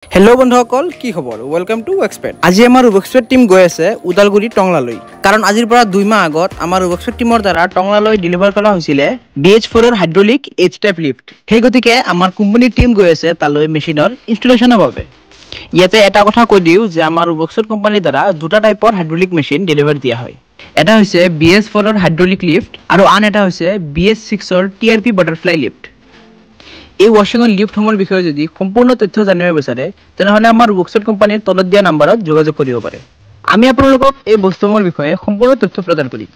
hello बंधुসকল কি খবৰ welcome to এক্সপেট আজি আমাৰ এক্সপেট টিম গৈ আছে উদালগুৰি টংলালৈ কাৰণ আজিৰ পৰা 2 মাহ আগত আমাৰ এক্সপেট টিমৰ দ্বাৰা টংলালৈ ডেলিভাৰ কৰা হৈছিল BH4 ৰ হাইড্ৰলিক H টাইপ লিফট সেই গতিকে আমাৰ কোম্পানীৰ টিম গৈ আছে তালৈ মেচিনৰ ইনষ্টলেচনৰ বাবে ইয়াতে এটা কথা কৈ দিও যে আমাৰ এক্সপেট কোম্পানীৰ দ্বাৰা দুটা টাইপৰ হাইড্ৰলিক মেচিন ডেলিভাৰ দিয়া হয় এটা হৈছে BH4 ৰ হাইড্ৰলিক লিফট আৰু আন এটা হৈছে BH6 ৰ TRP বাটাৰফ্লাই লিফট এই ওয়াশিং লিফট হোমৰ বিষয়ে যদি সম্পূৰ্ণ তথ্য জানিব বিচাৰে তেনেহলে আমাৰ ওয়াকশপ কোম্পানীৰ তলত দিয়া নম্বৰত যোগাযোগ কৰিব পাৰে আমি আপোনালোকক এই বস্তুৰ বিষয়ে সম্পূৰ্ণ তথ্য প্ৰদান কৰিম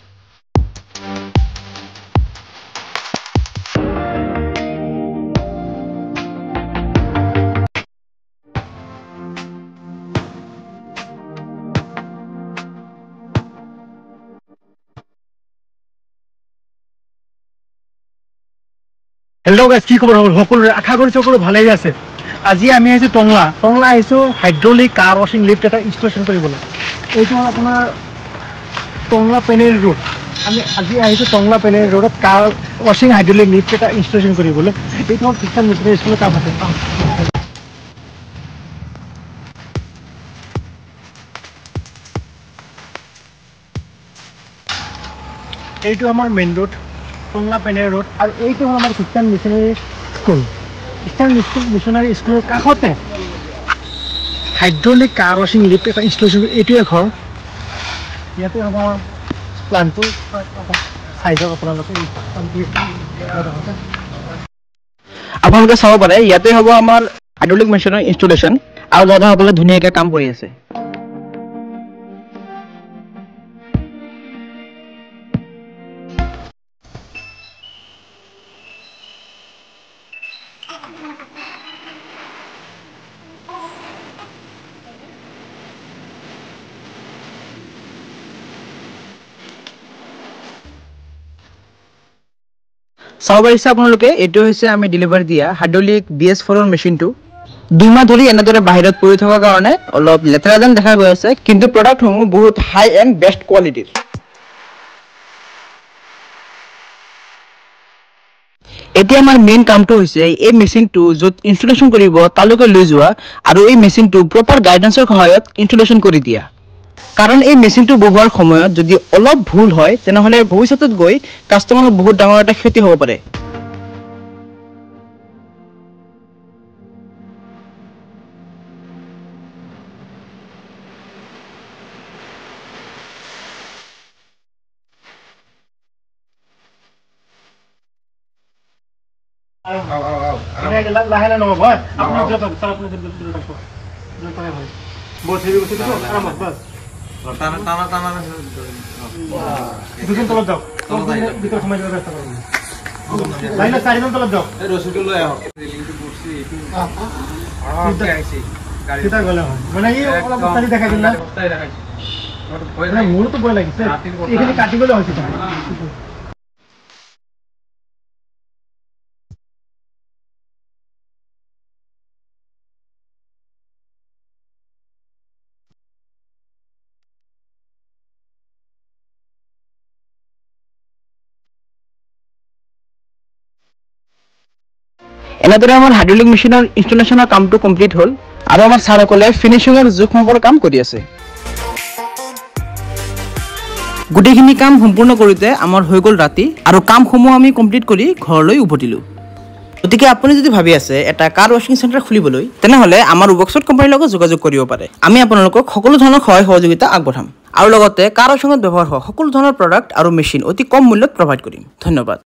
हेलो गाइस কি খবৰ সকলোৰে আশা কৰিছো সকলো ভালেই আছে আজি আমি আহিছো টংলা আহিছো হাইড্ৰলিক কাৰ ওয়াশিং লিফট এটা ইনষ্টলেচন কৰিবলৈ এইটো আপোনাৰ টংলা পেনেল ৰোড আমি আজি আহিছো টংলা পেনেল ৰোডত কাৰ ওয়াশিং হাইড্ৰলিক লিফট এটা ইনষ্টলেচন কৰিবলৈ এইটো কিसान মিস্ত্ৰী স্কুলৰ কাম আছে এইটো আমাৰ main road Tangla panel road আৰু এইটো হ'ল আমাৰ কিसान মিছনাৰী স্কুল কিसान মিছনাৰী স্কুলৰ কাষতে হাইড্ৰলিক কাৰ ওয়াশিং লিফট এটা ইনষ্টলেচন এইটোৱে ঘৰ ইয়াতে আমাৰ প্লান্টটো সাইজৰ আপোনালোকে চাব পাৰে ইয়াতে হ'ব আমাৰ হাইড্ৰলিক মেচিনৰ ইনষ্টলেচন আৰু দাদাসকলে ধুনীয়াকৈ কাম কৰি আছে চাব পাৰিছে আপোনালোকে এটো হৈছে আমি ডেলিভাৰ দিয়া হাইড্ৰলিক BH4 ৰ মেচিনটো 2 মাহ ধৰি এনেদৰে বাহিৰত পৰি থকা কাৰণে অলপ লেতেৰা যেন দেখা গৈ আছে কিন্তু প্ৰডাক্টসমূহ বহুত হাই এন্ড বেষ্ট কোৱালিটিৰ এতিয়া আমাৰ মেইন কামটো হৈছে এই মেচিনটো যত ইনষ্টলেচন কৰিব তালৈকে লৈ যোৱা আৰু এই মেচিনটো প্ৰপাৰ গাইডেন্সৰ সহায়ত ইনষ্টলেচন কৰি দিয়া কাৰণ এই মেচিনটো ব্যৱহাৰ সময়ত যদি অলপ ভুল হয় তেনেহলে ভৱিষ্যতত গৈ কাস্টমাৰৰ বহুত ডাঙৰ এটা ক্ষতি হ'ব পাৰে লাহে লাহে নব ভাই আপুনি বহুত হেৰি গৈছে তো আৰামত বাস টানা দুজন তলত যাওক ভিতৰত সোমাই যোৱাৰ চেষ্টা কৰক লাইনে চাৰিজন তলত যাওক এই ৰছীটো লৈ আহক ৰেলিংটো পড়ছি এইটো কি আইছে গাড়ী কিটা গলে হয় মানে এই অলপ বস্তাৰি দেখাই দিলা বস্তাৰি দেখাইছে মানে মোৰটো ভয় লাগিছে এইখিনি কাটিবলৈ হৈছে এনেদৰে আমাৰ হাইড্ৰলিক মেচিনৰ ইনষ্টলেচনৰ কামটো কমপ্লিট হ'ল আৰু আমাৰ ছাৰসকলে ফিনিশিঙৰ জোখমাপৰ কাম কৰি আছে গোটেইখিনি কাম সম্পূৰ্ণ কৰোঁতে আমাৰ হৈ গ'ল ৰাতি আৰু কামসমূহ আমি কমপ্লিট কৰি ঘৰলৈ উভতিলো গতিকে আপুনি যদি ভাবি আছে এটা কাৰ ওয়াশিং চেণ্টাৰ খুলিবলৈ তেনেহলে আমাৰ ওয়াকশপ কোম্পানীৰ লগত যোগাযোগ কৰিব পাৰে আমি আপোনালোকক সকলো ধৰণৰ সহায় সহযোগিতা আগবঢ়াম আৰু লগতে কাৰ ওয়াশিঙত ব্যৱহাৰ হোৱা সকলো ধৰণৰ প্ৰডাক্ট আৰু মেচিন অতি কম মূল্যত প্ৰভাইড কৰিম ধন্যবাদ